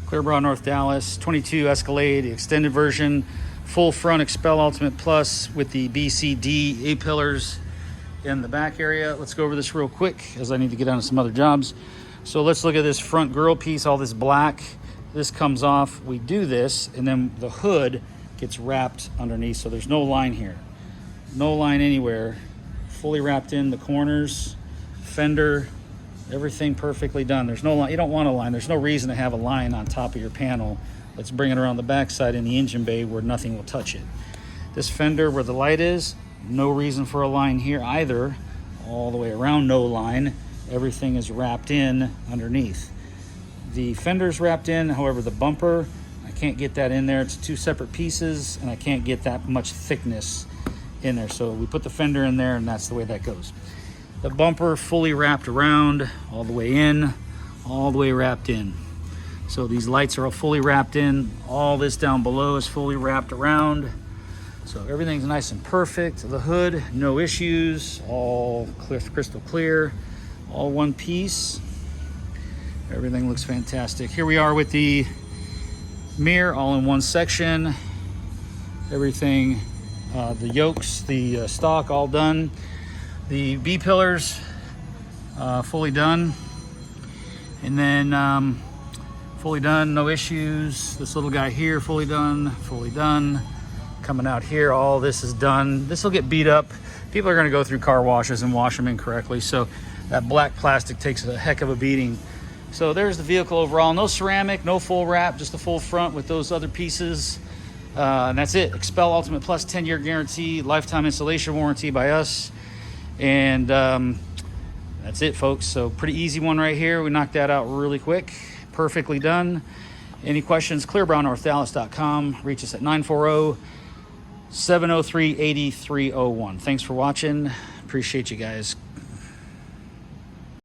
Clearbrow, North Dallas, 22 Escalade, the extended version, full front XPEL Ultimate Plus with the BCD A-pillars in the back area. Let's go over this real quick as I need to get on to some other jobs. So let's look at this front grille piece, all this black. This comes off, we do this, and then the hood gets wrapped underneath, so there's no line here. No line anywhere. Fully wrapped in the corners, fender, everything perfectly done. There's no line. You don't want a line. There's no reason to have a line on top of your panel. Let's bring it around the backside in the engine bay where nothing will touch it. This fender where the light is, no reason for a line here either. All the way around, no line. Everything is wrapped in underneath. The fender's wrapped in, however the bumper, I can't get that in there. It's two separate pieces and I can't get that much thickness in there. So we put the fender in there and that's the way that goes. The bumper fully wrapped around, all the way in, all the way wrapped in. So these lights are all fully wrapped in. All this down below is fully wrapped around. So everything's nice and perfect. The hood, no issues, all clear, crystal clear, all one piece. Everything looks fantastic. Here we are with the mirror all in one section. Everything, the yokes, the stock all done. The B-pillars fully done. And then fully done, no issues. This little guy here, fully done, fully done. Coming out here, all this is done. This will get beat up. People are gonna go through car washes and wash them incorrectly. So that black plastic takes a heck of a beating. So there's the vehicle overall. No ceramic, no full wrap, just a full front with those other pieces. And that's it. XPEL Ultimate Plus 10-year guarantee, lifetime installation warranty by us. And that's it, folks. So pretty easy one right here. We knocked that out really quick. Perfectly done. Any questions, clearbrownnorthdallas.com. Reach us at 940-703-8301. Thanks for watching. Appreciate you guys.